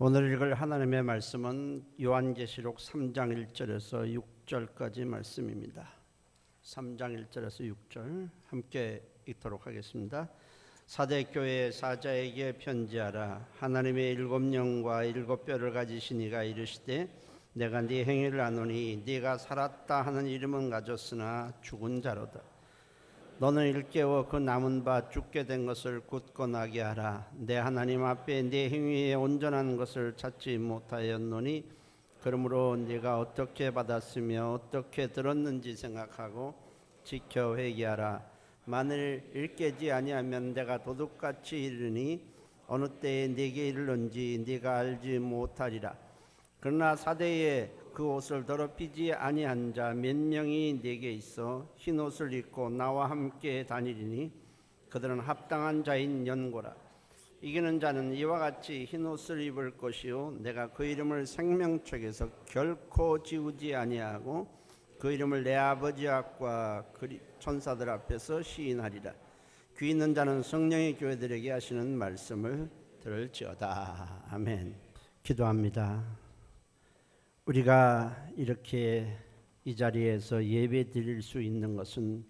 오늘 읽을 하나님의 말씀은 요한계시록 3장 1절에서 6절까지 말씀입니다. 3장 1절에서 6절 함께 읽도록 하겠습니다. 사대교회 사자에게 편지하라. 하나님의 일곱 영과 일곱 뼈를 가지신 이가 이르시되 내가 네 행위를 아노니 네가 살았다 하는 이름은 가졌으나 죽은 자로다. 너는 일깨워 그 남은 바 죽게 된 것을 굳건하게 하라. 내 하나님 앞에 네 행위에 온전한 것을 찾지 못하였노니 그러므로 네가 어떻게 받았으며 어떻게 들었는지 생각하고 지켜 회개하라. 만일 일깨지 아니하면 내가 도둑같이 이르니 어느 때에 네게 이르는지 네가 알지 못하리라. 그러나 사대에 그 옷을 더럽히지 아니한 자 몇 명이 네게 있어 흰 옷을 입고 나와 함께 다니리니 그들은 합당한 자인 연고라. 이기는 자는 이와 같이 흰 옷을 입을 것이요 내가 그 이름을 생명책에서 결코 지우지 아니하고 그 이름을 내 아버지 앞과 천사들 앞에서 시인하리라. 귀 있는 자는 성령의 교회들에게 하시는 말씀을 들을지어다. 아멘. 기도합니다. 우리가 이렇게 이 자리에서 예배 드릴 수 있는 것은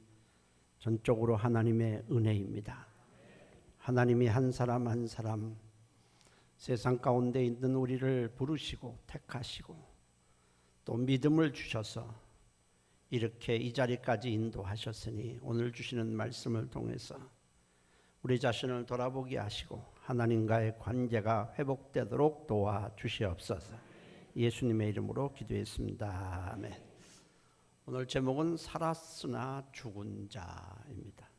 전적으로 하나님의 은혜입니다. 하나님이 한 사람 한 사람 세상 가운데 있는 우리를 부르시고 택하시고 또 믿음을 주셔서 이렇게 이 자리까지 인도하셨으니 오늘 주시는 말씀을 통해서 우리 자신을 돌아보게 하시고 하나님과의 관계가 회복되도록 도와주시옵소서. 예수님의 이름으로 기도했습니다. 아멘. 오늘 제목은 살았으나 죽은 자입니다.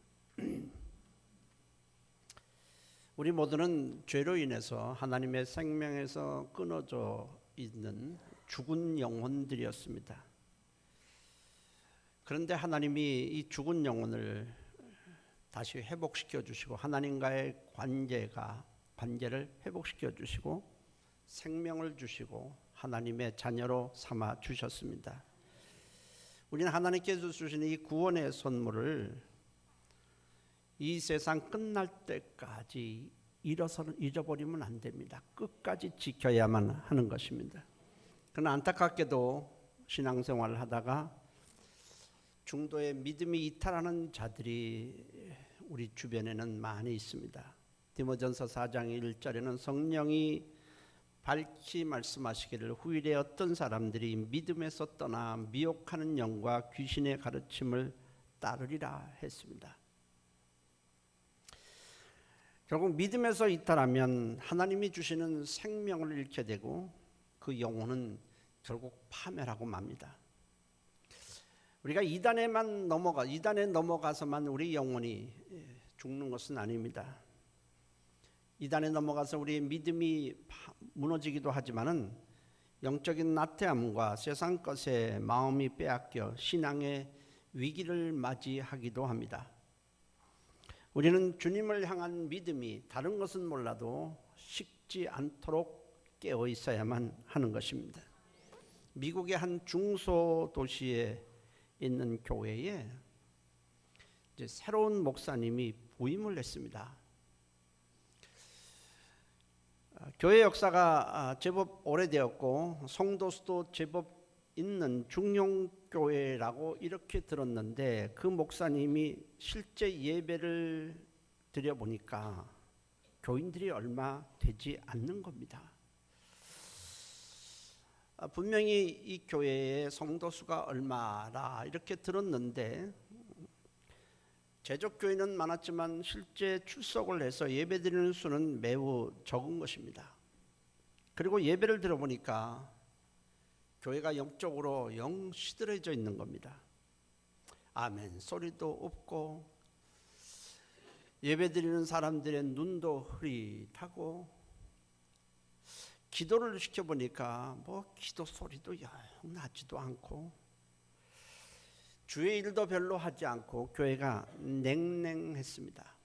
우리 모두는 죄로 인해서 하나님의 생명에서 끊어져 있는 죽은 영혼들이었습니다. 그런데 하나님이 이 죽은 영혼을 다시 회복시켜 주시고 하나님과의 관계를 회복시켜 주시고 생명을 주시고 하나님의 자녀로 삼아 주셨습니다. 우리는 하나님께서 주신 이 구원의 선물을 이 세상 끝날 때까지 잊어버리면 안 됩니다. 끝까지 지켜야만 하는 것입니다. 그러나 안타깝게도 신앙생활을 하다가 중도에 믿음이 이탈하는 자들이 우리 주변에는 많이 있습니다. 디모전서 4장 1절에는 성령이 밝히 말씀하시기를 후일에 어떤 사람들이 믿음에서 떠나 미혹하는 영과 귀신의 가르침을 따르리라 했습니다. 결국 믿음에서 이탈하면 하나님이 주시는 생명을 잃게 되고 그 영혼은 결국 파멸하고 맙니다. 우리가 이단에 넘어가서만 우리 영혼이 죽는 것은 아닙니다. 이단에 넘어가서 우리의 믿음이 무너지기도 하지만은 영적인 나태함과 세상 것에 마음이 빼앗겨 신앙의 위기를 맞이하기도 합니다. 우리는 주님을 향한 믿음이 다른 것은 몰라도 식지 않도록 깨어 있어야만 하는 것입니다. 미국의 한 중소도시에 있는 교회에 이제 새로운 목사님이 부임을 했습니다. 교회 역사가 제법 오래되었고 성도 수도 제법 있는 중용교회라고 이렇게 들었는데 그 목사님이 실제 예배를 드려보니까 교인들이 얼마 되지 않는 겁니다. 분명히 이 교회의 성도 수가 얼마라 이렇게 들었는데 제적교회는 많았지만 실제 출석을 해서 예배드리는 수는 매우 적은 것입니다. 그리고 예배를 들어보니까 교회가 영적으로 영 시들해져 있는 겁니다. 아멘 소리도 없고 예배드리는 사람들의 눈도 흐릿하고 기도를 시켜보니까 기도 소리도 영 나지도 않고 주의 일도 별로 하지 않고 교회가 냉랭했습니다.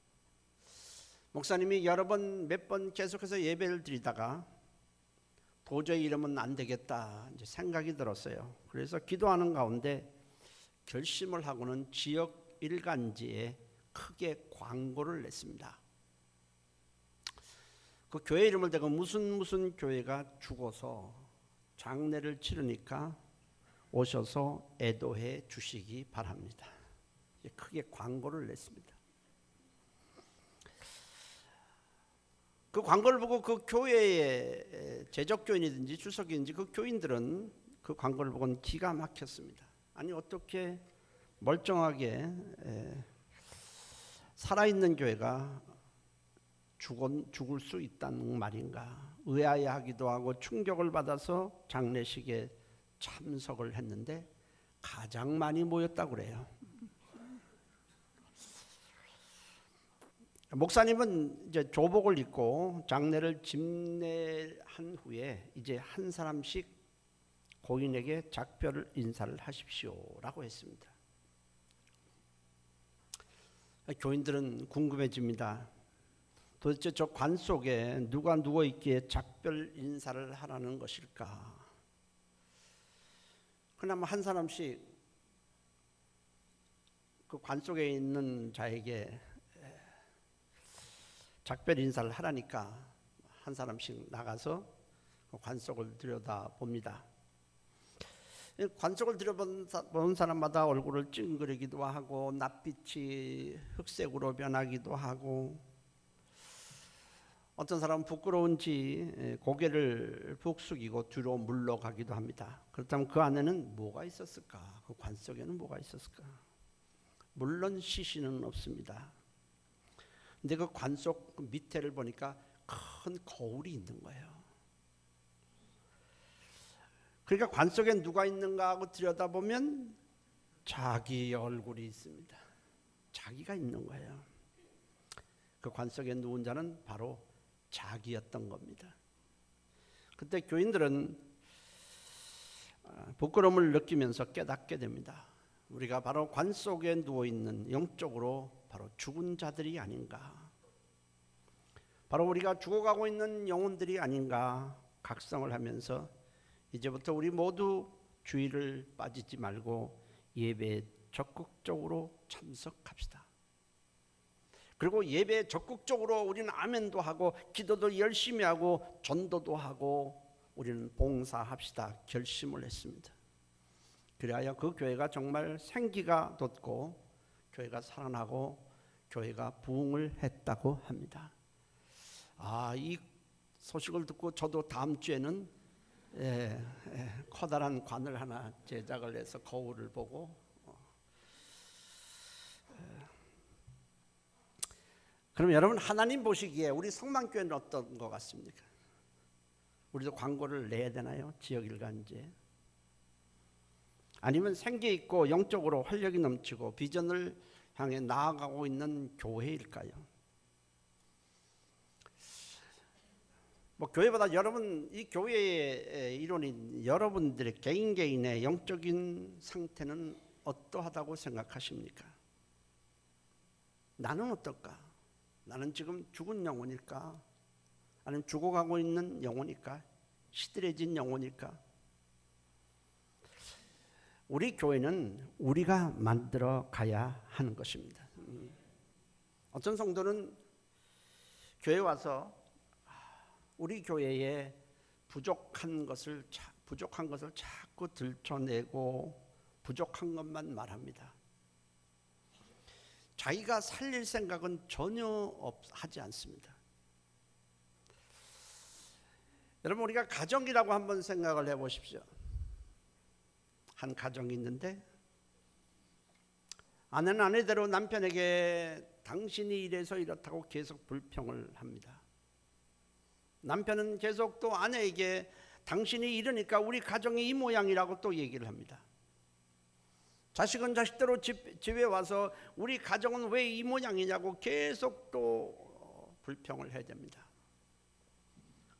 목사님이 몇 번 계속해서 예배를 드리다가 도저히 이러면 안 되겠다 이제 생각이 들었어요. 그래서 기도하는 가운데 결심을 하고는 지역 일간지에 크게 광고를 냈습니다. 그 그 교회 이름을 대고 무슨 교회가 죽어서 장례를 치르니까 오셔서 애도해 주시기 바랍니다. 크게 광고를 냈습니다. 그 광고를 보고 그 교회의 재적교인이든지 출석교인인지 그 교인들은 그 광고를 보고는 기가 막혔습니다. 아니 어떻게 멀쩡하게 살아있는 교회가 죽을 수 있다는 말인가 의아해하기도 하고 충격을 받아서 장례식에 참석을 했는데 가장 많이 모였다고 그래요. 목사님은 이제 조복을 입고 장례를 집례한 후에 이제 한 사람씩 고인에게 작별 인사를 하십시오라고 했습니다. 교인들은 궁금해집니다. 도대체 저 관 속에 누가 누워 있기에 작별 인사를 하라는 것일까? 그나마 한 사람씩 그 관 속에 있는 자에게 작별 인사를 하라니까 한 사람씩 나가서 관 속을 들여다봅니다. 관 속을 들여본 사람마다 얼굴을 찡그리기도 하고 낯빛이 흑색으로 변하기도 하고 어떤 사람은 부끄러운지 고개를 푹 숙이고 뒤로 물러가기도 합니다. 그렇다면 그 안에는 뭐가 있었을까? 그 관 속에는 뭐가 있었을까? 물론 시신은 없습니다. 근데 그 관 속 밑에를 보니까 큰 거울이 있는 거예요. 그러니까 관 속에 누가 있는가 하고 들여다보면 자기 얼굴이 있습니다. 자기가 있는 거예요. 그 관 속에 누운 자는 바로 자기였던 겁니다. 그때 교인들은 부끄러움을 느끼면서 깨닫게 됩니다. 우리가 바로 관 속에 누워있는 영적으로 바로 죽은 자들이 아닌가, 바로 우리가 죽어가고 있는 영혼들이 아닌가 각성을 하면서 이제부터 우리 모두 주의를 빠지지 말고 예배에 적극적으로 참석합시다. 그리고 예배에 적극적으로 우리는 아멘도 하고 기도도 열심히 하고 전도도 하고 우리는 봉사합시다 결심을 했습니다. 그래야 그 교회가 정말 생기가 돋고 교회가 살아나고 교회가 부흥을 했다고 합니다. 이 소식을 듣고 저도 다음 주에는 커다란 관을 하나 제작을 해서 거울을 보고 그럼 여러분 하나님 보시기에 우리 성만교회는 어떤 것 같습니까? 우리도 광고를 내야 되나요? 지역일간지에. 아니면 생기 있고 영적으로 활력이 넘치고 비전을 향해 나아가고 있는 교회일까요? 교회보다 여러분 이 교회의 일원인 여러분들의 개인의 영적인 상태는 어떠하다고 생각하십니까? 나는 어떨까? 나는 지금 죽은 영혼일까? 아니면 죽어가고 있는 영혼일까? 시들해진 영혼일까? 우리 교회는 우리가 만들어 가야 하는 것입니다. 어떤 성도는 교회 와서 우리 교회에 부족한 것을 자꾸 들춰내고 부족한 것만 말합니다. 자기가 살릴 생각은 전혀 하지 않습니다. 여러분 우리가 가정이라고 한번 생각을 해보십시오. 한 가정이 있는데 아내는 아내대로 남편에게 당신이 이래서 이렇다고 계속 불평을 합니다. 남편은 계속 또 아내에게 당신이 이러니까 우리 가정이 이 모양이라고 또 얘기를 합니다. 자식은 자식대로 집에 와서 우리 가정은 왜 이 모양이냐고 계속 또 불평을 해야 됩니다.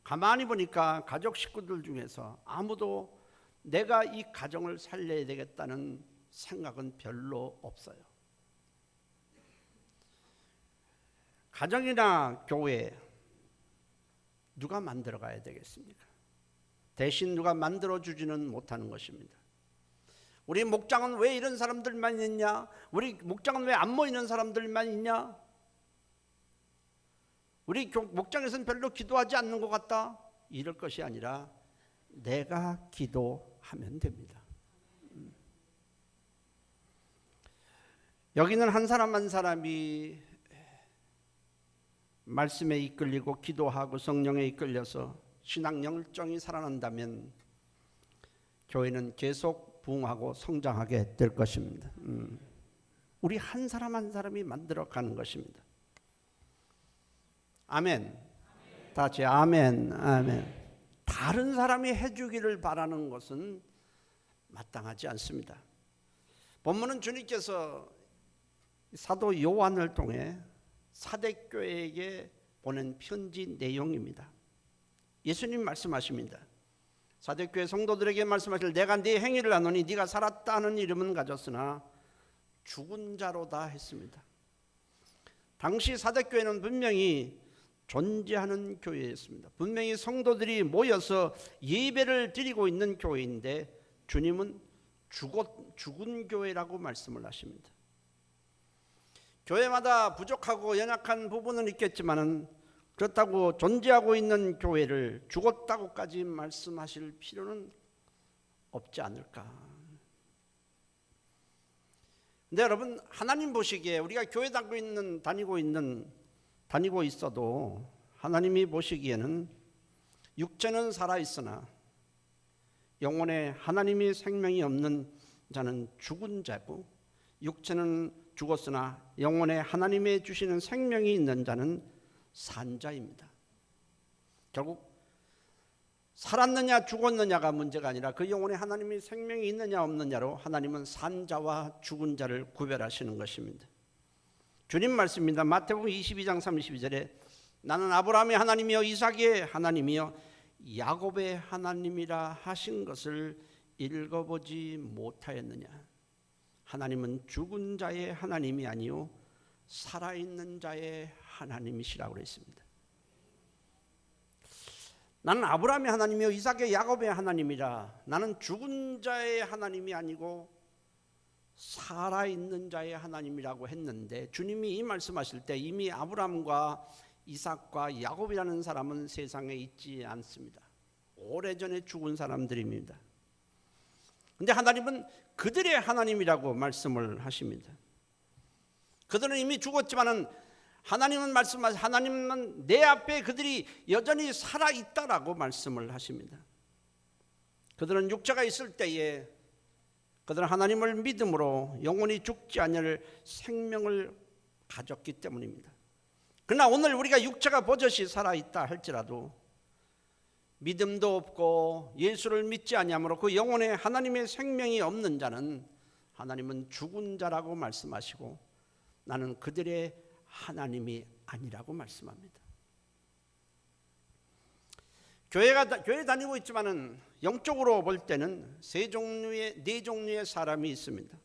가만히 보니까 가족 식구들 중에서 아무도 내가 이 가정을 살려야 되겠다는 생각은 별로 없어요. 가정이나 교회 누가 만들어 가야 되겠습니까? 대신 누가 만들어 주지는 못하는 것입니다. 우리 목장은 왜 이런 사람들만 있냐? 우리 목장은 왜 안 모이는 사람들만 있냐? 우리 목장에서는 별로 기도하지 않는 것 같다, 이럴 것이 아니라 내가 기도하면 됩니다. 여기는 한 사람 한 사람이 말씀에 이끌리고 기도하고 성령에 이끌려서 신앙 열정이 살아난다면 교회는 계속 부흥하고 성장하게 될 것입니다. 우리 한 사람 한 사람이 만들어가는 것입니다. 아멘. 다 같이 아멘, 아멘. 다른 사람이 해주기를 바라는 것은 마땅하지 않습니다. 본문은 주님께서 사도 요한을 통해 사대교회에게 보낸 편지 내용입니다. 예수님 말씀하십니다. 사대교회 성도들에게 말씀하실, 내가 네 행위를 아노니 네가 살았다는 이름은 가졌으나 죽은 자로다 했습니다. 당시 사대교회는 분명히 존재하는 교회였습니다. 분명히 성도들이 모여서 예배를 드리고 있는 교회인데 주님은 죽은 교회라고 말씀을 하십니다. 교회마다 부족하고 연약한 부분은 있겠지만은 그렇다고 존재하고 있는 교회를 죽었다고까지 말씀하실 필요는 없지 않을까. 근데 여러분, 하나님 보시기에 우리가 교회 다니고 있어도 하나님이 보시기에는 육체는 살아있으나 영혼에 하나님의 생명이 없는 자는 죽은 자고, 육체는 죽었으나 영혼에 하나님의 주시는 생명이 있는 자는 산 자입니다. 결국 살았느냐 죽었느냐가 문제가 아니라 그 영혼에 하나님의 생명이 있느냐 없느냐로 하나님은 산 자와 죽은 자를 구별하시는 것입니다. 주님 말씀입니다. 마태복음 22장 32절에 나는 아브라함의 하나님이요 이삭의 하나님이요 야곱의 하나님이라 하신 것을 읽어보지 못하였느냐. 하나님은 죽은 자의 하나님이 아니요 살아있는 자의 하나님이시라고 그랬습니다. 나는 아브라함의 하나님이요 이삭의 야곱의 하나님이라. 나는 죽은 자의 하나님이 아니고 살아있는 자의 하나님이라고 했는데, 주님이 이 말씀하실 때 이미 아브라함과 이삭과 야곱이라는 사람은 세상에 있지 않습니다. 오래전에 죽은 사람들입니다. 그런데 하나님은 그들의 하나님이라고 말씀을 하십니다. 그들은 이미 죽었지만은 하나님은 하나님은 내 앞에 그들이 여전히 살아있다라고 말씀을 하십니다. 그들은 육체가 있을 때에 그들은 하나님을 믿음으로 영원히 죽지 않을 생명을 가졌기 때문입니다. 그러나 오늘 우리가 육체가 버젓이 살아있다 할지라도 믿음도 없고 예수를 믿지 아니하므로 그 영혼에 하나님의 생명이 없는 자는 하나님은 죽은 자라고 말씀하시고 나는 그들의 하나님이 아니라고 말씀합니다. 교회 다니고 있지만은 영적으로 볼 때는 네 종류의 사람이 있습니다.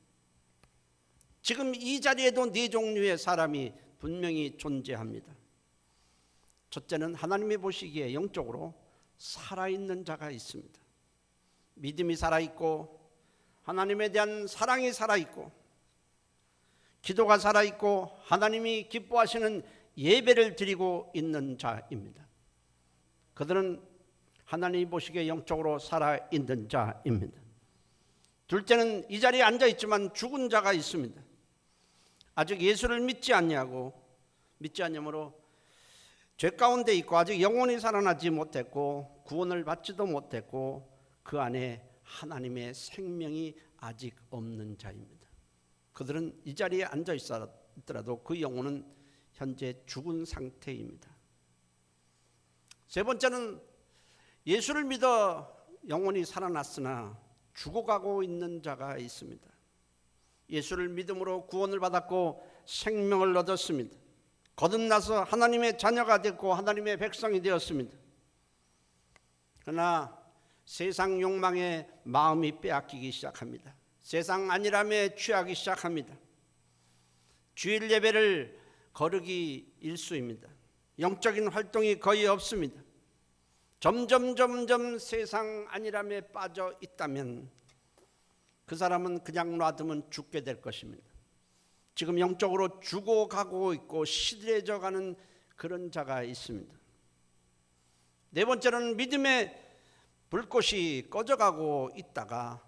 지금 이 자리에도 네 종류의 사람이 분명히 존재합니다. 첫째는 하나님이 보시기에 영적으로 살아있는 자가 있습니다. 믿음이 살아있고 하나님에 대한 사랑이 살아있고 기도가 살아있고 하나님이 기뻐하시는 예배를 드리고 있는 자입니다. 그들은 하나님이 보시기에 영적으로 살아있는 자입니다. 둘째는 이 자리에 앉아있지만 죽은 자가 있습니다. 아직 예수를 믿지 않냐므로 죄 가운데 있고 아직 영혼이 살아나지 못했고 구원을 받지도 못했고 그 안에 하나님의 생명이 아직 없는 자입니다. 그들은 이 자리에 앉아 있더라도 그 영혼은 현재 죽은 상태입니다. 세 번째는 예수를 믿어 영혼이 살아났으나 죽어가고 있는 자가 있습니다. 예수를 믿음으로 구원을 받았고 생명을 얻었습니다. 거듭나서 하나님의 자녀가 됐고 하나님의 백성이 되었습니다. 그러나 세상 욕망에 마음이 빼앗기기 시작합니다. 세상 안일함에 취하기 시작합니다. 주일 예배를 거르기 일쑤입니다. 영적인 활동이 거의 없습니다. 점점 세상 안일함에 빠져 있다면 그 사람은 그냥 놔두면 죽게 될 것입니다. 지금 영적으로 죽어가고 있고 시들해져가는 그런 자가 있습니다. 네 번째로는 믿음의 불꽃이 꺼져가고 있다가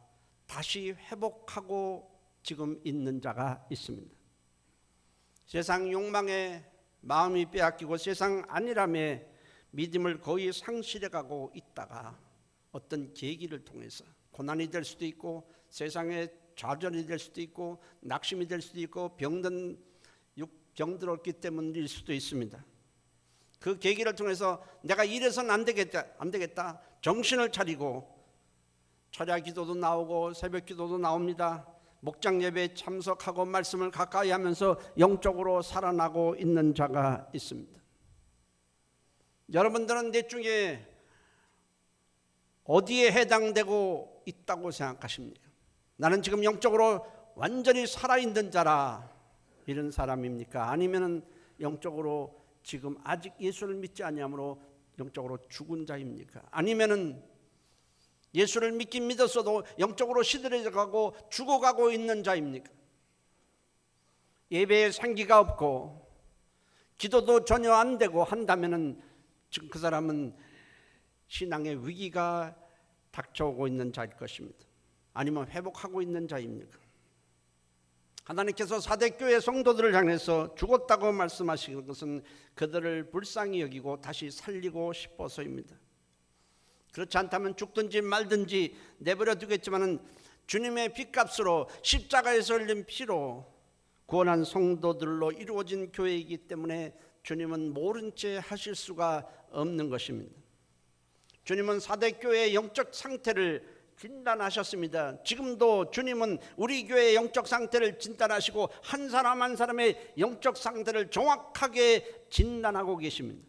다시 회복하고 지금 있는 자가 있습니다. 세상 욕망에 마음이 빼앗기고 세상 안일함에 믿음을 거의 상실해가고 있다가 어떤 계기를 통해서 고난이 될 수도 있고 세상의 좌절이 될 수도 있고 낙심이 될 수도 있고 병들었기 때문일 수도 있습니다. 그 계기를 통해서 내가 이래서는 안 되겠다 정신을 차리고 철야 기도도 나오고 새벽 기도도 나옵니다. 목장 예배에 참석하고 말씀을 가까이 하면서 영적으로 살아나고 있는 자가 있습니다. 여러분들은 넷 중에 어디에 해당되고 있다고 생각하십니까? 나는 지금 영적으로 완전히 살아있는 자라 이런 사람입니까? 아니면 영적으로 지금 아직 예수를 믿지 아니함으로 영적으로 죽은 자입니까? 아니면은 예수를 믿긴 믿었어도 영적으로 시들해져가고 죽어가고 있는 자입니까? 예배에 생기가 없고 기도도 전혀 안 되고 한다면은 지금 그 사람은 신앙의 위기가 닥쳐오고 있는 자일 것입니다. 아니면 회복하고 있는 자입니까? 하나님께서 사대교회 성도들을 향해서 죽었다고 말씀하시는 것은 그들을 불쌍히 여기고 다시 살리고 싶어서입니다. 그렇지 않다면 죽든지 말든지 내버려 두겠지만은 주님의 핏값으로 십자가에서 흘린 피로 구원한 성도들로 이루어진 교회이기 때문에 주님은 모른 채 하실 수가 없는 것입니다. 주님은 사대교회의 영적 상태를 진단하셨습니다. 지금도 주님은 우리 교회의 영적 상태를 진단하시고 한 사람 한 사람의 영적 상태를 정확하게 진단하고 계십니다.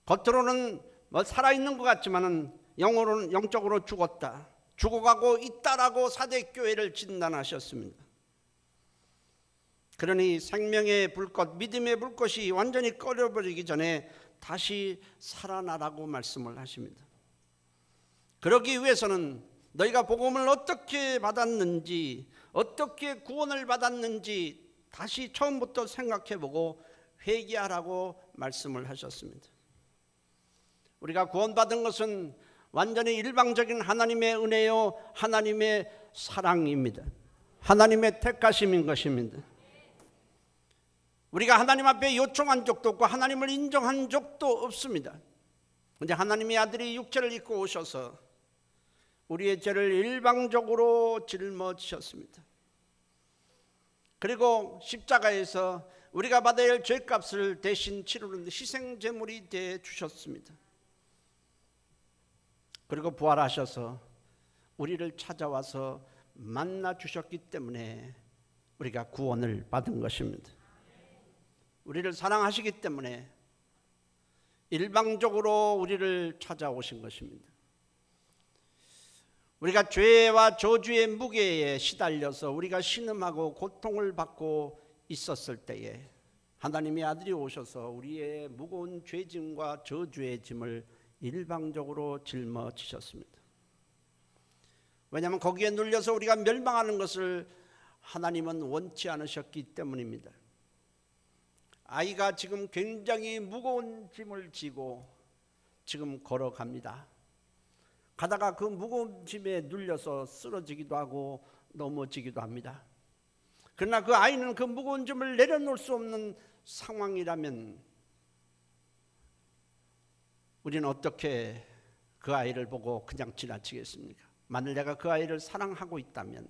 겉으로는 살아있는 것 같지만은 영으로는 영적으로 죽어가고 있다라고 사대교회를 진단하셨습니다. 그러니 생명의 불꽃, 믿음의 불꽃이 완전히 꺼려버리기 전에 다시 살아나라고 말씀을 하십니다. 그러기 위해서는 너희가 복음을 어떻게 받았는지, 어떻게 구원을 받았는지 다시 처음부터 생각해보고 회개하라고 말씀을 하셨습니다. 우리가 구원받은 것은 완전히 일방적인 하나님의 은혜요, 하나님의 사랑입니다. 하나님의 택하심인 것입니다. 우리가 하나님 앞에 요청한 적도 없고 하나님을 인정한 적도 없습니다. 그런데 하나님의 아들이 육체를 입고 오셔서 우리의 죄를 일방적으로 짊어지셨습니다. 그리고 십자가에서 우리가 받아야 할 죄값을 대신 치르는 희생제물이 되어 주셨습니다. 그리고 부활하셔서 우리를 찾아와서 만나 주셨기 때문에 우리가 구원을 받은 것입니다. 우리를 사랑하시기 때문에 일방적으로 우리를 찾아오신 것입니다. 우리가 죄와 저주의 무게에 시달려서 우리가 신음하고 고통을 받고 있었을 때에 하나님의 아들이 오셔서 우리의 무거운 죄짐과 저주의 짐을 일방적으로 짊어지셨습니다. 왜냐하면 거기에 눌려서 우리가 멸망하는 것을 하나님은 원치 않으셨기 때문입니다. 아이가 지금 굉장히 무거운 짐을 지고 지금 걸어갑니다. 가다가 그 무거운 짐에 눌려서 쓰러지기도 하고 넘어지기도 합니다. 그러나 그 아이는 그 무거운 짐을 내려놓을 수 없는 상황이라면 우리는 어떻게 그 아이를 보고 그냥 지나치겠습니까? 만일 내가 그 아이를 사랑하고 있다면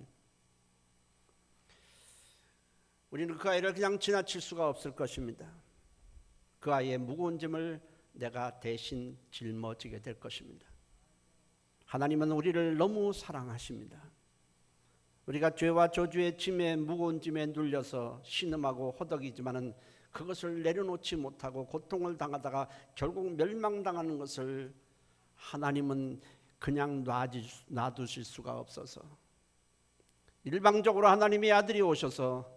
우리는 그 아이를 그냥 지나칠 수가 없을 것입니다. 그 아이의 무거운 짐을 내가 대신 짊어지게 될 것입니다. 하나님은 우리를 너무 사랑하십니다. 우리가 죄와 저주의 짐에 무거운 짐에 눌려서 신음하고 호덕이지만은 그것을 내려놓지 못하고 고통을 당하다가 결국 멸망당하는 것을 하나님은 그냥 놔두실 수가 없어서 일방적으로 하나님의 아들이 오셔서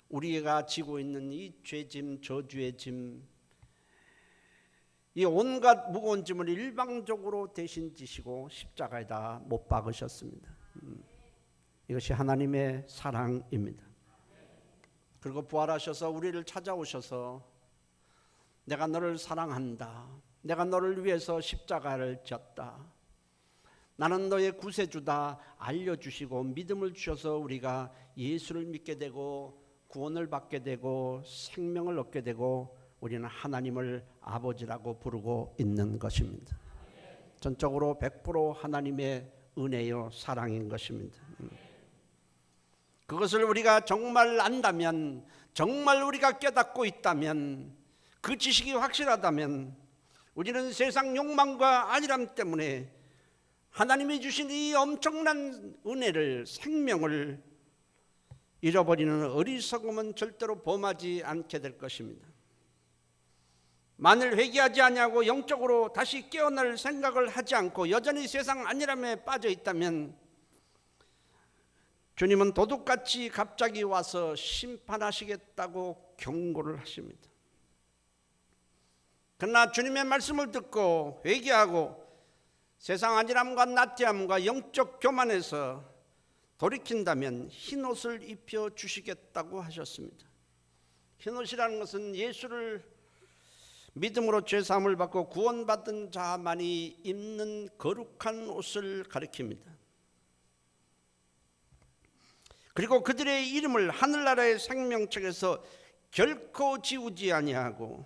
우리가 지고 있는 이 죄짐, 저주의 짐, 이 온갖 무거운 짐을 일방적으로 대신 지시고 십자가에다 못 박으셨습니다. 이것이 하나님의 사랑입니다. 그리고 부활하셔서 우리를 찾아오셔서 내가 너를 사랑한다. 내가 너를 위해서 십자가를 졌다. 나는 너의 구세주다 알려주시고 믿음을 주셔서 우리가 예수를 믿게 되고 구원을 받게 되고 생명을 얻게 되고 우리는 하나님을 아버지라고 부르고 있는 것입니다. 전적으로 100% 하나님의 은혜요 사랑인 것입니다. 그것을 우리가 정말 안다면, 정말 우리가 깨닫고 있다면, 그 지식이 확실하다면 우리는 세상 욕망과 안일함 때문에 하나님이 주신 이 엄청난 은혜를, 생명을 잃어버리는 어리석음은 절대로 범하지 않게 될 것입니다. 만일 회개하지 아니하고 영적으로 다시 깨어날 생각을 하지 않고 여전히 세상 안일함에 빠져 있다면 주님은 도둑같이 갑자기 와서 심판하시겠다고 경고를 하십니다. 그러나 주님의 말씀을 듣고 회개하고 세상 안일함과 나태함과 영적 교만에서 돌이킨다면 흰옷을 입혀 주시겠다고 하셨습니다. 흰옷이라는 것은 예수를 믿음으로 죄사함을 받고 구원받은 자만이 입는 거룩한 옷을 가리킵니다. 그리고 그들의 이름을 하늘나라의 생명책에서 결코 지우지 아니하고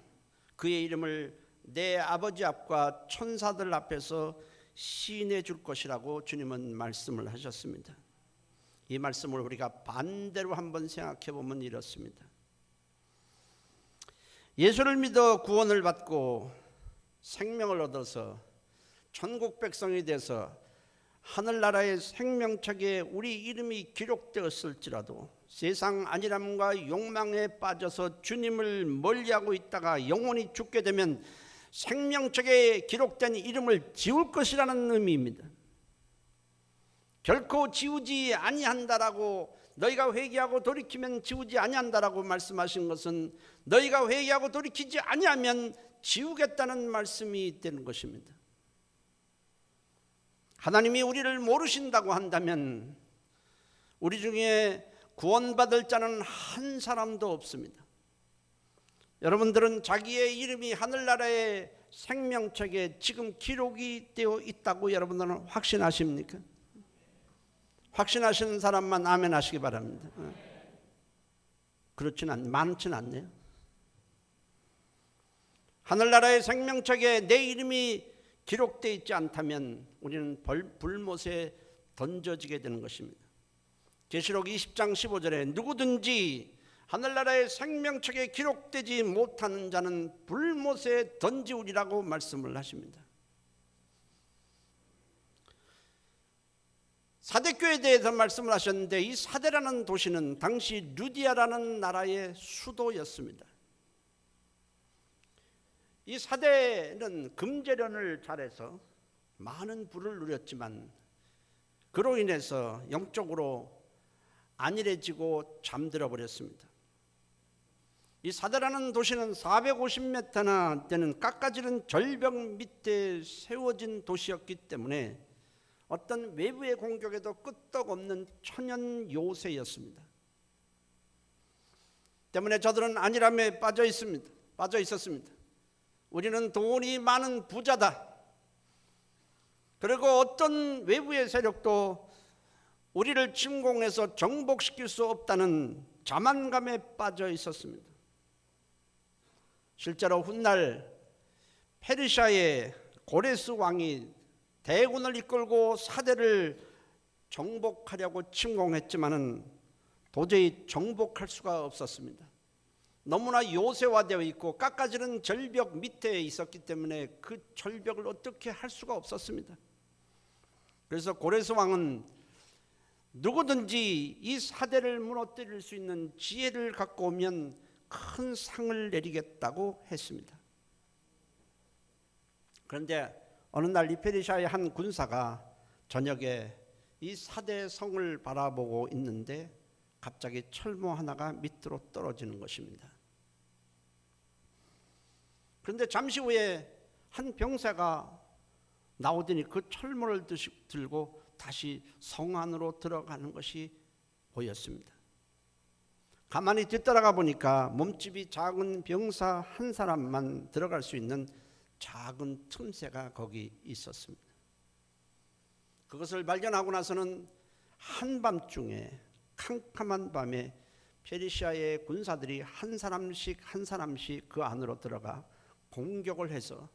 그의 이름을 내 아버지 앞과 천사들 앞에서 시인해 줄 것이라고 주님은 말씀을 하셨습니다. 이 말씀을 우리가 반대로 한번 생각해 보면 이렇습니다. 예수를 믿어 구원을 받고 생명을 얻어서 천국 백성이 돼서 하늘나라의 생명책에 우리 이름이 기록되었을지라도 세상 안일함과 욕망에 빠져서 주님을 멀리하고 있다가 영원히 죽게 되면 생명책에 기록된 이름을 지울 것이라는 의미입니다. 결코 지우지 아니한다라고, 너희가 회개하고 돌이키면 지우지 아니한다라고 말씀하신 것은 너희가 회개하고 돌이키지 아니하면 지우겠다는 말씀이 되는 것입니다. 하나님이 우리를 모르신다고 한다면 우리 중에 구원받을 자는 한 사람도 없습니다. 여러분들은 자기의 이름이 하늘나라의 생명책에 지금 기록이 되어 있다고 여러분들은 확신하십니까? 확신하시는 사람만 아멘 하시기 바랍니다. 많지는 않네요. 하늘나라의 생명책에 내 이름이 기록되어 있지 않다면 우리는 불못에 던져지게 되는 것입니다. 계시록 20장 15절에 누구든지 하늘나라의 생명책에 기록되지 못하는 자는 불못에 던지우리라고 말씀을 하십니다. 사대교회에 대해서 말씀을 하셨는데 이 사대라는 도시는 당시 루디아라는 나라의 수도였습니다. 이 사대는 금제련을 잘해서 많은 부를 누렸지만 그로 인해서 영적으로 안일해지고 잠들어 버렸습니다. 이 사대라는 도시는 450m나 되는 깎아지른 절벽 밑에 세워진 도시였기 때문에 어떤 외부의 공격에도 끄떡없는 천연 요새였습니다. 때문에 저들은 안일함에 빠져 있었습니다. 우리는 돈이 많은 부자다. 그리고 어떤 외부의 세력도 우리를 침공해서 정복시킬 수 없다는 자만감에 빠져 있었습니다. 실제로 훗날 페르시아의 고레스 왕이 대군을 이끌고 사대를 정복하려고 침공했지만은 도저히 정복할 수가 없었습니다. 너무나 요새화되어 있고 깎아지는 절벽 밑에 있었기 때문에 그 절벽을 어떻게 할 수가 없었습니다. 그래서 고레스 왕은 누구든지 이 사대를 무너뜨릴 수 있는 지혜를 갖고 오면 큰 상을 내리겠다고 했습니다. 그런데 어느 날 이 페르시아의 한 군사가 저녁에 이 사대 성을 바라보고 있는데 갑자기 철모 하나가 밑으로 떨어지는 것입니다. 그런데 잠시 후에 한 병사가 나오더니 그 철모를 들고 다시 성 안으로 들어가는 것이 보였습니다. 가만히 뒤따라가 보니까 몸집이 작은 병사 한 사람만 들어갈 수 있는 작은 틈새가 거기 있었습니다. 그것을 발견하고 나서는 한밤중에, 캄캄한 밤에 페르시아의 군사들이 한 사람씩 그 안으로 들어가 공격을 해서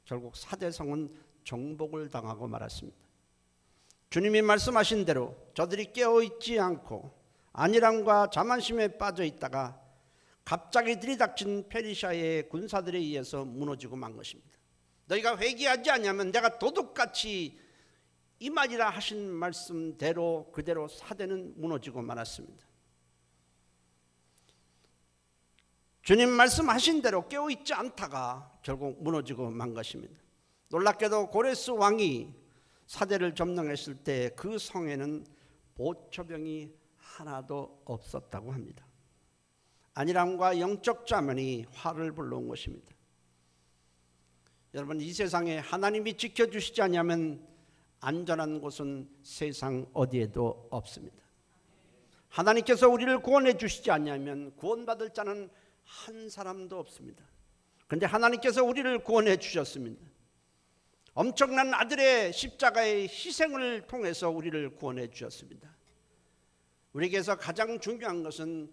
결국 사대성은 정복을 당하고 말았습니다. 주님이 말씀하신 대로 저들이 깨어있지 않고 안일함과 자만심에 빠져 있다가 갑자기 들이닥친 페르시아의 군사들에 의해서 무너지고 만 것입니다. 너희가 회개하지 않으면 내가 도둑같이 임하리라 하신 말씀대로 그대로 사대는 무너지고 말았습니다. 주님 말씀하신 대로 깨어있지 않다가 결국 무너지고 만 것입니다. 놀랍게도 고레스 왕이 사대를 점령했을 때 그 성에는 보초병이 하나도 없었다고 합니다. 안일함과 영적 자만이 화를 불러온 것입니다. 여러분, 이 세상에 하나님이 지켜주시지 않으면 안전한 곳은 세상 어디에도 없습니다. 하나님께서 우리를 구원해 주시지 않으면 구원받을 자는 한 사람도 없습니다. 그런데 하나님께서 우리를 구원해 주셨습니다. 엄청난 아들의 십자가의 희생을 통해서 우리를 구원해 주셨습니다. 우리에게서 가장 중요한 것은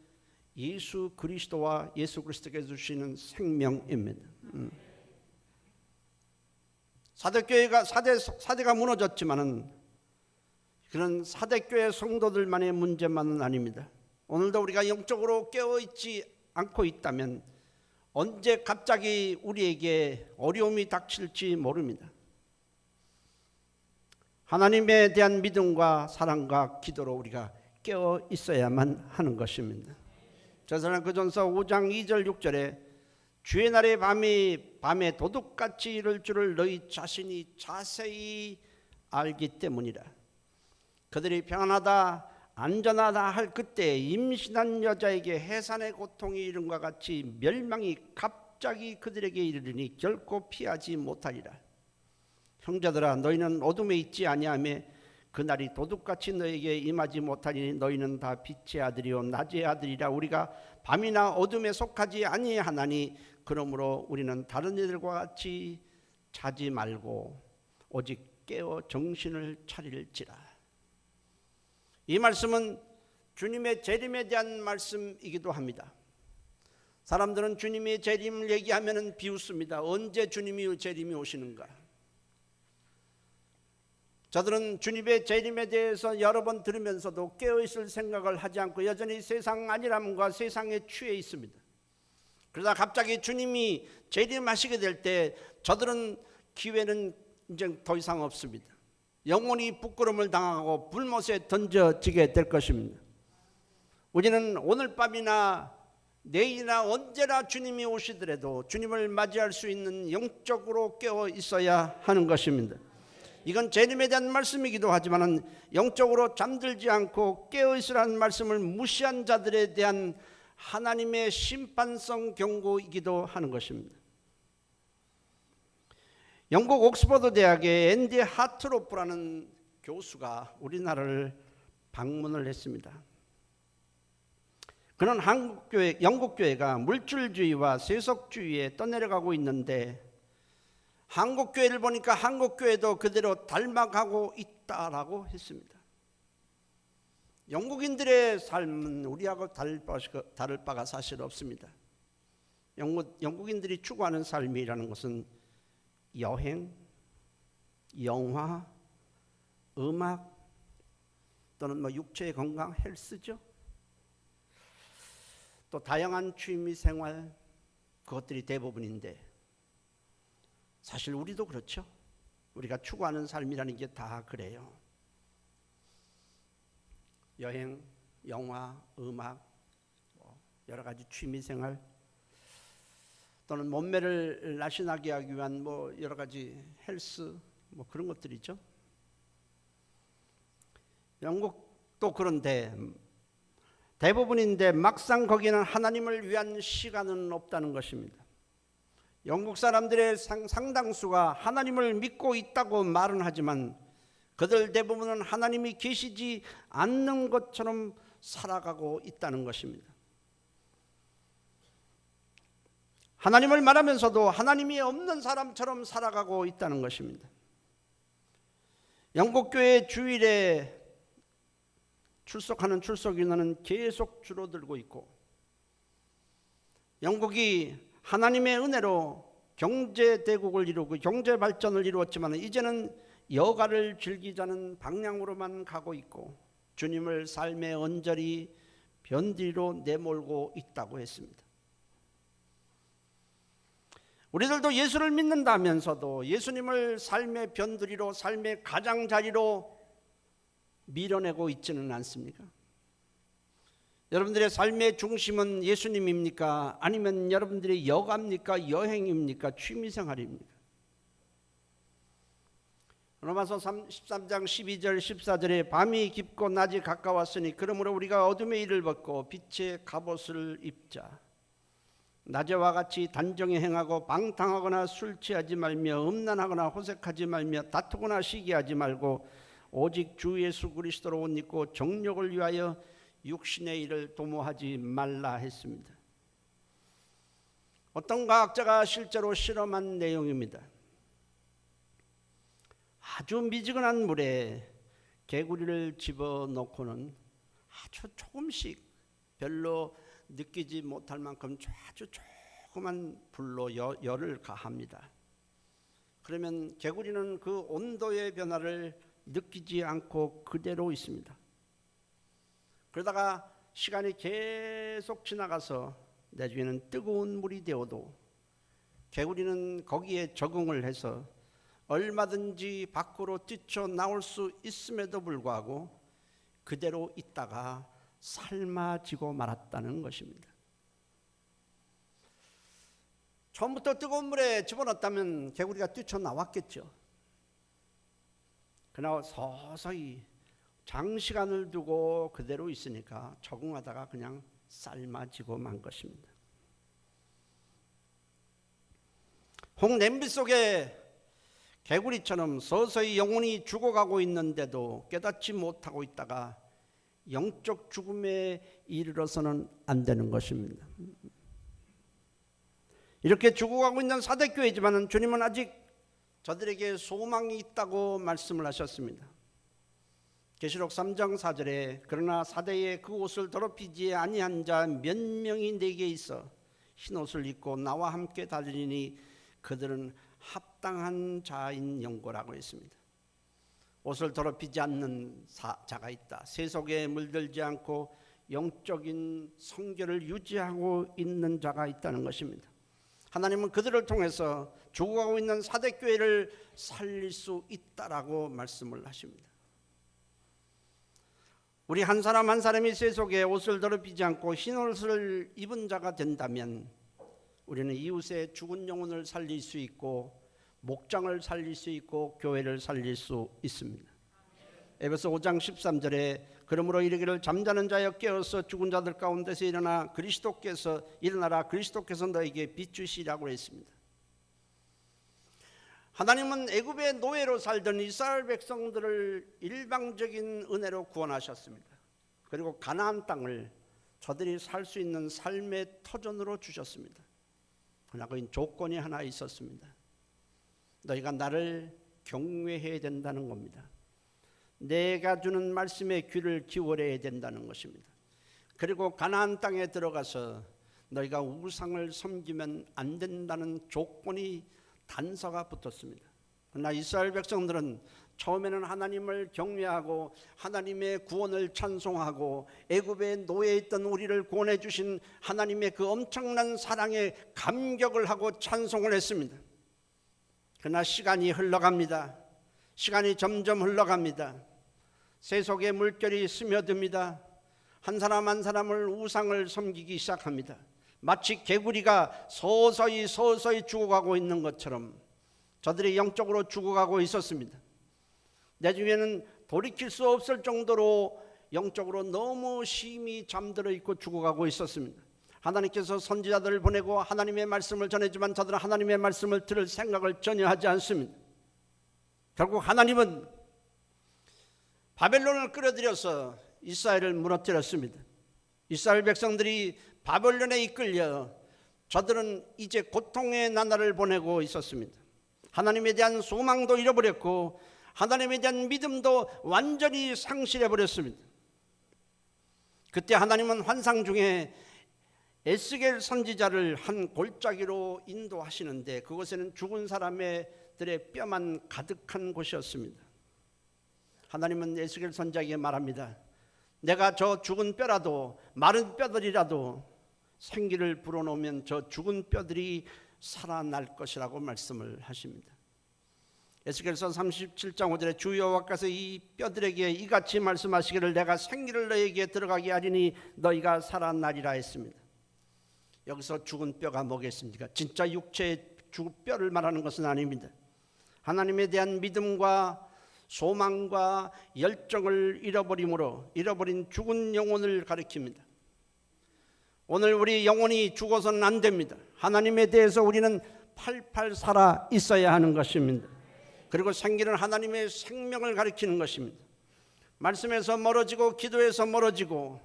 예수 그리스도와 예수 그리스도께서 주시는 생명입니다. 사대가 무너졌지만은 그런 사대교회 성도들만의 문제만은 아닙니다. 오늘도 우리가 영적으로 깨어있지 않고 있다면 언제 갑자기 우리에게 어려움이 닥칠지 모릅니다. 하나님에 대한 믿음과 사랑과 기도로 우리가 깨어 있어야만 하는 것입니다. 저사랑전서 5장 2절 6절에 주의 날의 밤에 도둑같이 이를 줄을 너희 자신이 자세히 알기 때문이라. 그들이 평안하다 안전하다 할 그때 임신한 여자에게 해산의 고통이 이른과 같이 멸망이 갑자기 그들에게 이르리니 결코 피하지 못하리라. 형제들아, 너희는 어둠에 있지 아니하며 그날이 도둑같이 너에게 임하지 못하리니 너희는 다 빛의 아들이요 낮의 아들이라. 우리가 밤이나 어둠에 속하지 아니하나니 그러므로 우리는 다른 이들과 같이 자지 말고 오직 깨어 정신을 차릴지라. 이 말씀은 주님의 재림에 대한 말씀이기도 합니다. 사람들은 주님의 재림을 얘기하면 비웃습니다. 언제 주님이 재림이 오시는가? 저들은 주님의 재림에 대해서 여러 번 들으면서도 깨어있을 생각을 하지 않고 여전히 세상 안일함과 세상에 취해 있습니다. 그러다 갑자기 주님이 재림하시게 될 때 저들은 기회는 이제 더 이상 없습니다. 영원히 부끄러움을 당하고 불못에 던져지게 될 것입니다. 우리는 오늘 밤이나 내일이나 언제나 주님이 오시더라도 주님을 맞이할 수 있는 영적으로 깨어 있어야 하는 것입니다. 이건 재림에 대한 말씀이기도 하지만 영적으로 잠들지 않고 깨어 있으라는 말씀을 무시한 자들에 대한 하나님의 심판성 경고이기도 하는 것입니다. 영국 옥스퍼드 대학의 앤디 하트로프라는 교수가 우리나라를 방문을 했습니다. 그는 영국 교회가 물질주의와 세속주의에 떠내려가고 있는데 한국 교회를 보니까 한국 교회도 그대로 닮아가고 있다라고 했습니다. 영국인들의 삶은 우리하고 다를 바가 사실 없습니다. 영국인들이 추구하는 삶이라는 것은 여행, 영화, 음악 또는 육체의 건강, 헬스죠. 또 다양한 취미 생활, 그것들이 대부분인데 사실 우리도 그렇죠. 우리가 추구하는 삶이라는 게 다 그래요. 여행, 영화, 음악, 여러 가지 취미 생활 또는 몸매를 날씬하게 하기 위한 여러 가지 헬스 그런 것들이죠. 영국도 그런데 대부분인데 막상 거기는 하나님을 위한 시간은 없다는 것입니다. 영국 사람들의 상당수가 하나님을 믿고 있다고 말은 하지만 그들 대부분은 하나님이 계시지 않는 것처럼 살아가고 있다는 것입니다. 하나님을 말하면서도 하나님이 없는 사람처럼 살아가고 있다는 것입니다. 영국교회 주일에 출석하는 출석 인원은 계속 줄어들고 있고, 영국이 하나님의 은혜로 경제 대국을 이루고 경제 발전을 이루었지만 이제는 여가를 즐기자는 방향으로만 가고 있고 주님을 삶의 언저리 변두리로 내몰고 있다고 했습니다. 우리들도 예수를 믿는다면서도 예수님을 삶의 변두리로, 삶의 가장자리로 밀어내고 있지는 않습니까? 여러분들의 삶의 중심은 예수님입니까? 아니면 여러분들의 여가입니까? 여행입니까? 취미생활입니까? 로마서 13장 12절 14절에 밤이 깊고 낮이 가까웠으니 그러므로 우리가 어둠의 일을 벗고 빛의 갑옷을 입자. 낮에와 같이 단정히 행하고 방탕하거나 술 취하지 말며 음란하거나 호색하지 말며 다투거나 시기하지 말고 오직 주 예수 그리스도로 옷 입고 정욕을 위하여 육신의 일을 도모하지 말라 했습니다. 어떤 과학자가 실제로 실험한 내용입니다. 아주 미지근한 물에 개구리를 집어넣고는 아주 조금씩 별로 느끼지 못할 만큼 아주 조그만 불로 열을 가합니다. 그러면 개구리는 그 온도의 변화를 느끼지 않고 그대로 있습니다. 그러다가 시간이 계속 지나가서 나중에는 뜨거운 물이 되어도 개구리는 거기에 적응을 해서 얼마든지 밖으로 뛰쳐나올 수 있음에도 불구하고 그대로 있다가 삶아지고 말았다는 것입니다. 처음부터 뜨거운 물에 집어넣었다면 개구리가 뛰쳐나왔겠죠. 그러나 서서히 장시간을 두고 그대로 있으니까 적응하다가 그냥 삶아지고 만 것입니다. 홍 냄비 속에 개구리처럼 서서히 영혼이 죽어가고 있는데도 깨닫지 못하고 있다가 영적 죽음에 이르러서는 안 되는 것입니다. 이렇게 죽어가고 있는 사대교회지만 주님은 아직 저들에게 소망이 있다고 말씀을 하셨습니다. 계시록 3장 4절에 그러나 사대에 그 옷을 더럽히지 아니한 자 몇 명이 내게 있어 흰옷을 입고 나와 함께 다니니 그들은 합당한 자인 영고라고 했습니다. 옷을 더럽히지 않는 자가 있다. 세속에 물들지 않고 영적인 성결을 유지하고 있는 자가 있다는 것입니다. 하나님은 그들을 통해서 죽어가고 있는 사대교회를 살릴 수 있다라고 말씀을 하십니다. 우리 한 사람 한 사람이 세속에 옷을 더럽히지 않고 흰옷을 입은 자가 된다면 우리는 이웃의 죽은 영혼을 살릴 수 있고 목장을 살릴 수 있고 교회를 살릴 수 있습니다. 에베소 5장 13절에 그러므로 이르기를 잠자는 자여 깨어서 죽은 자들 가운데서 일어나라 그리스도께서 너에게 비추시라고 했습니다. 하나님은 애굽의 노예로 살던 이스라엘 백성들을 일방적인 은혜로 구원하셨습니다. 그리고 가나안 땅을 저들이 살 수 있는 삶의 터전으로 주셨습니다. 그러나 그 조건이 하나 있었습니다. 너희가 나를 경외해야 된다는 겁니다. 내가 주는 말씀에 귀를 기울여야 된다는 것입니다. 그리고 가나안 땅에 들어가서 너희가 우상을 섬기면 안 된다는 조건이 단서가 붙었습니다. 그러나 이스라엘 백성들은 처음에는 하나님을 경외하고 하나님의 구원을 찬송하고 애굽의 노예에 있던 우리를 구원해 주신 하나님의 그 엄청난 사랑에 감격을 하고 찬송을 했습니다. 그러나 시간이 흘러갑니다. 시간이 점점 흘러갑니다. 세속의 물결이 스며듭니다. 한 사람 한 사람을 우상을 섬기기 시작합니다. 마치 개구리가 서서히 죽어가고 있는 것처럼 저들이 영적으로 죽어가고 있었습니다. 나중에는 돌이킬 수 없을 정도로 영적으로 너무 심히 잠들어 있고 죽어가고 있었습니다. 하나님께서 선지자들을 보내고 하나님의 말씀을 전해주지만 저들은 하나님의 말씀을 들을 생각을 전혀 하지 않습니다. 결국 하나님은 바벨론을 끌어들여서 이스라엘을 무너뜨렸습니다. 이스라엘 백성들이 바벨론에 이끌려 저들은 이제 고통의 나날을 보내고 있었습니다. 하나님에 대한 소망도 잃어버렸고 하나님에 대한 믿음도 완전히 상실해버렸습니다. 그때 하나님은 환상 중에 에스겔 선지자를 한 골짜기로 인도하시는데 그곳에는 죽은 사람들의 뼈만 가득한 곳이었습니다. 하나님은 에스겔 선지자에게 말합니다. 내가 저 죽은 뼈라도 마른 뼈들이라도 생기를 불어넣으면 저 죽은 뼈들이 살아날 것이라고 말씀을 하십니다. 에스겔서 37장 5절에 주 여호와께서 이 뼈들에게 이같이 말씀하시기를 내가 생기를 너에게 들어가게 하리니 너희가 살아나리라 했습니다. 여기서 죽은 뼈가 뭐겠습니까? 진짜 육체의 죽은 뼈를 말하는 것은 아닙니다. 하나님에 대한 믿음과 소망과 열정을 잃어버린 죽은 영혼을 가리킵니다. 오늘 우리 영혼이 죽어서는 안 됩니다. 하나님에 대해서 우리는 팔팔 살아 있어야 하는 것입니다. 그리고 생기는 하나님의 생명을 가리키는 것입니다. 말씀에서 멀어지고 기도에서 멀어지고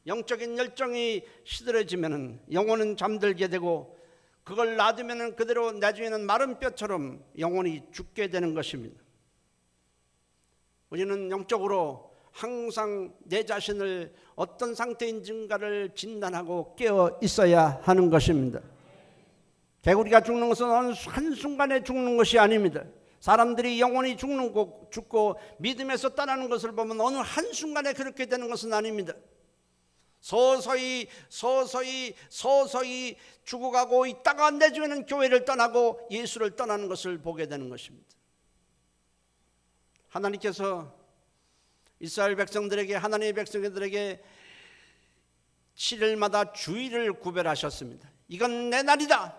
영적인 열정이 시들어지면 영혼은 잠들게 되고 그걸 놔두면 그대로 나중에는 마른 뼈처럼 영혼이 죽게 되는 것입니다. 우리는 영적으로 항상 내 자신을 어떤 상태인지를 진단하고 깨어 있어야 하는 것입니다. 개구리가 죽는 것은 어느 한순간에 죽는 것이 아닙니다. 사람들이 영원히 죽고 믿음에서 떠나는 것을 보면 어느 한순간에 그렇게 되는 것은 아닙니다. 서서히 죽어가고 있다가 내중에는 교회를 떠나고 예수를 떠나는 것을 보게 되는 것입니다. 하나님께서 이스라엘 백성들에게 하나님의 백성들에게 7일마다 주일을 구별하셨습니다. 이건 내 날이다.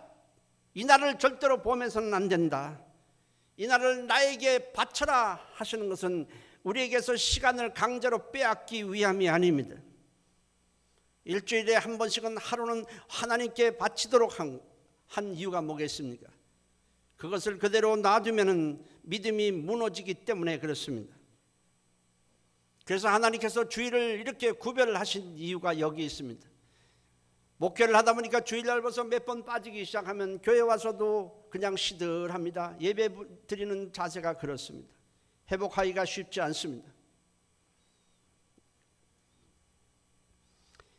이 날을 절대로 보면서는 안 된다. 이 날을 나에게 바쳐라 하시는 것은 우리에게서 시간을 강제로 빼앗기 위함이 아닙니다. 일주일에 한 번씩은 하루는 하나님께 바치도록 한 이유가 뭐겠습니까? 그것을 그대로 놔두면 믿음이 무너지기 때문에 그렇습니다. 그래서 하나님께서 주일을 이렇게 구별하신 이유가 여기 있습니다. 목회를 하다 보니까 주일날 벌써 몇 번 빠지기 시작하면 교회 와서도 그냥 시들합니다. 예배 드리는 자세가 그렇습니다. 회복하기가 쉽지 않습니다.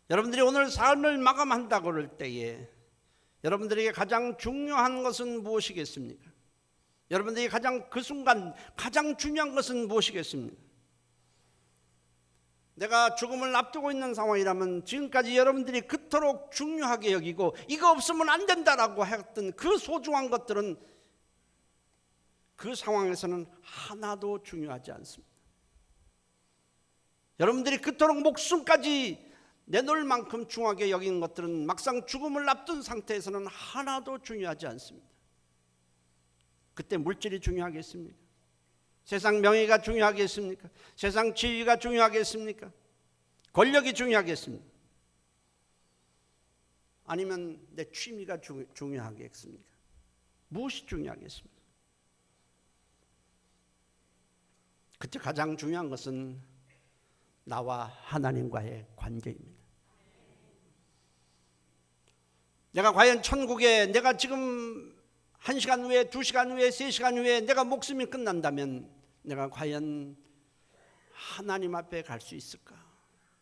여러분들이 오늘 삶을 마감한다고 그럴 때에 여러분들에게 가장 중요한 것은 무엇이겠습니까? 여러분들이 그 순간 가장 중요한 것은 무엇이겠습니까? 내가 죽음을 앞두고 있는 상황이라면 지금까지 여러분들이 그토록 중요하게 여기고 이거 없으면 안 된다라고 했던 그 소중한 것들은 그 상황에서는 하나도 중요하지 않습니다. 여러분들이 그토록 목숨까지 내놓을 만큼 중요하게 여긴 것들은 막상 죽음을 앞둔 상태에서는 하나도 중요하지 않습니다. 그때 물질이 중요하겠습니까? 세상 명예가 중요하겠습니까? 세상 지위가 중요하겠습니까? 권력이 중요하겠습니까? 아니면 내 취미가 중요하겠습니까? 무엇이 중요하겠습니까? 그때 가장 중요한 것은 나와 하나님과의 관계입니다. 내가 과연 천국에 내가 지금 1시간 후에 2시간 후에 3시간 후에 내가 목숨이 끝난다면 내가 과연 하나님 앞에 갈 수 있을까?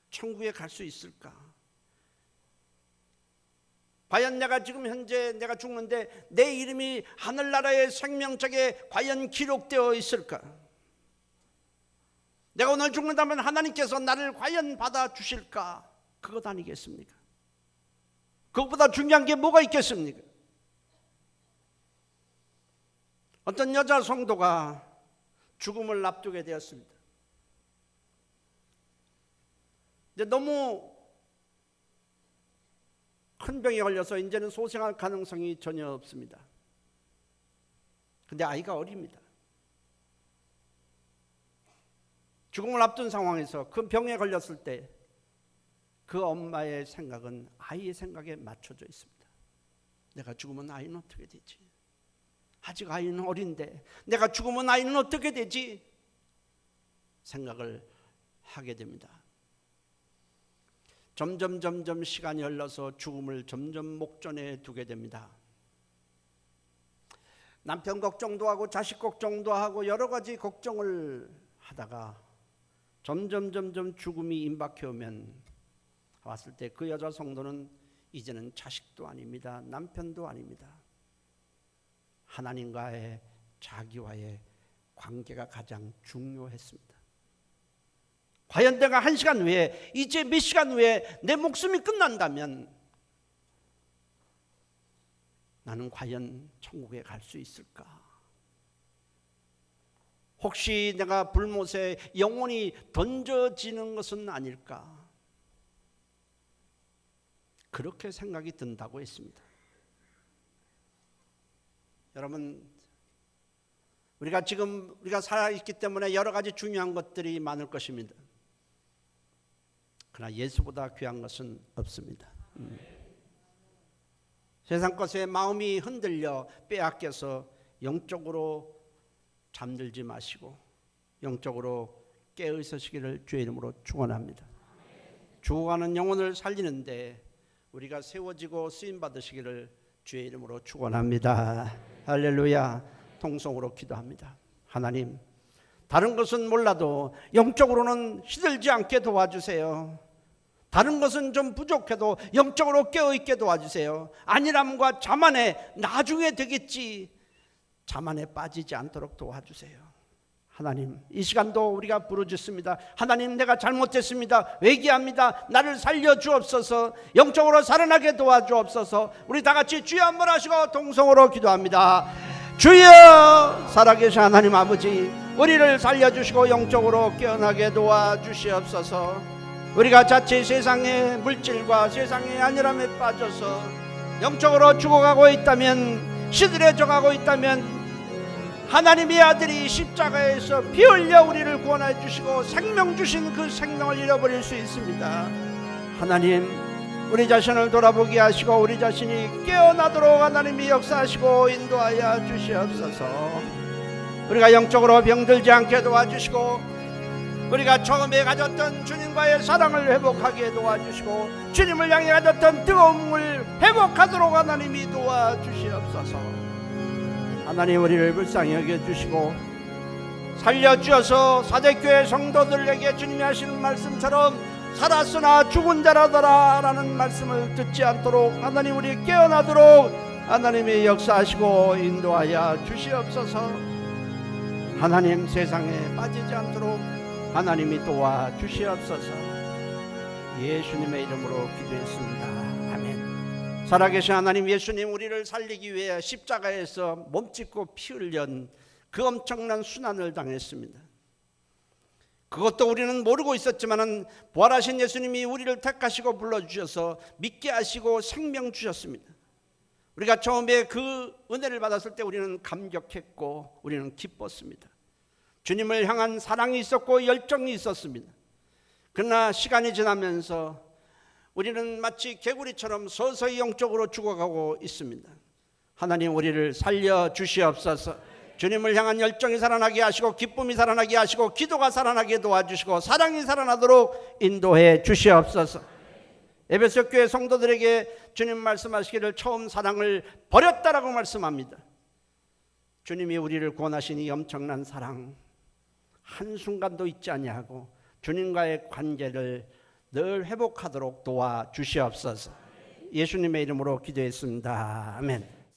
천국에 갈 수 있을까? 과연 내가 지금 현재 내가 죽는데 내 이름이 하늘나라의 생명책에 과연 기록되어 있을까? 내가 오늘 죽는다면 하나님께서 나를 과연 받아주실까? 그것 아니겠습니까? 그것보다 중요한 게 뭐가 있겠습니까? 어떤 여자 성도가 죽음을 앞두게 되었습니다. 근데 너무 큰 병에 걸려서 이제는 소생할 가능성이 전혀 없습니다. 근데 아이가 어립니다. 죽음을 앞둔 상황에서 그 병에 걸렸을 때 그 엄마의 생각은 아이의 생각에 맞춰져 있습니다. 내가 죽으면 아이는 어떻게 되지? 아직 아이는 어린데 내가 죽으면 아이는 어떻게 되지? 생각을 하게 됩니다. 점점 시간이 흘러서 죽음을 점점 목전에 두게 됩니다. 남편 걱정도 하고 자식 걱정도 하고 여러 가지 걱정을 하다가 점점 죽음이 임박해 오면 왔을 때 그 여자 성도는 이제는 자식도 아닙니다. 남편도 아닙니다. 하나님과의 자기와의 관계가 가장 중요했습니다. 과연 내가 1시간 후에, 이제 몇 시간 후에 내 목숨이 끝난다면 나는 과연 천국에 갈 수 있을까? 혹시 내가 불못에 영혼이 던져지는 것은 아닐까? 그렇게 생각이 든다고 했습니다. 여러분, 우리가 살아있기 때문에 여러 가지 중요한 것들이 많을 것입니다. 그러나 예수보다 귀한 것은 없습니다. 세상 것에 마음이 흔들려 빼앗겨서 영적으로 잠들지 마시고 영적으로 깨어 있으시기를 주의 이름으로 축원합니다. 죽어가는 영혼을 살리는데 우리가 세워지고 쓰임 받으시기를 주의 이름으로 축원합니다. 할렐루야. 통성으로 기도합니다. 하나님, 다른 것은 몰라도 영적으로는 시들지 않게 도와주세요. 다른 것은 좀 부족해도 영적으로 깨어있게 도와주세요. 안일함과 자만에 나중에 되겠지, 자만에 빠지지 않도록 도와주세요. 하나님, 이 시간도 우리가 부르짖습니다. 하나님, 내가 잘못했습니다. 회개합니다. 나를 살려주옵소서. 영적으로 살아나게 도와주옵소서. 우리 다 같이 주여 한번 하시고 동성으로 기도합니다. 주여, 살아계신 하나님 아버지, 우리를 살려주시고 영적으로 깨어나게 도와주시옵소서. 우리가 자칫 세상의 물질과 세상의 안일함에 빠져서 영적으로 죽어가고 있다면, 시들해져가고 있다면 하나님의 아들이 십자가에서 피 흘려 우리를 구원해 주시고 생명 주신 그 생명을 잃어버릴 수 있습니다. 하나님, 우리 자신을 돌아보게 하시고 우리 자신이 깨어나도록 하나님이 역사하시고 인도하여 주시옵소서. 우리가 영적으로 병들지 않게 도와주시고 우리가 처음에 가졌던 주님과의 사랑을 회복하게 도와주시고 주님을 향해 가졌던 뜨거움을 회복하도록 하나님이 도와주시옵소서. 하나님, 우리를 불쌍히 여겨주시고 살려주셔서 사대교회 성도들에게 주님이 하시는 말씀처럼 살았으나 죽은 자라더라 라는 말씀을 듣지 않도록 하나님, 우리 깨어나도록 하나님이 역사하시고 인도하여 주시옵소서. 하나님, 세상에 빠지지 않도록 하나님이 도와주시옵소서. 예수님의 이름으로 기도했습니다. 아멘. 살아계신 하나님, 예수님, 우리를 살리기 위해 십자가에서 몸짓고 피 흘린 그 엄청난 순환을 당했습니다. 그것도 우리는 모르고 있었지만 부활하신 예수님이 우리를 택하시고 불러주셔서 믿게 하시고 생명 주셨습니다. 우리가 처음에 그 은혜를 받았을 때 우리는 감격했고 우리는 기뻤습니다. 주님을 향한 사랑이 있었고 열정이 있었습니다. 그러나 시간이 지나면서 우리는 마치 개구리처럼 서서히 영적으로 죽어가고 있습니다. 하나님, 우리를 살려주시옵소서. 주님을 향한 열정이 살아나게 하시고 기쁨이 살아나게 하시고 기도가 살아나게 도와주시고 사랑이 살아나도록 인도해 주시옵소서. 에베소 교회 성도들에게 주님 말씀하시기를 처음 사랑을 버렸다라고 말씀합니다. 주님이 우리를 구원하신 이 엄청난 사랑 한순간도 잊지 아니하고 주님과의 관계를 늘 회복하도록 도와주시옵소서. 예수님의 이름으로 기도했습니다. 아멘.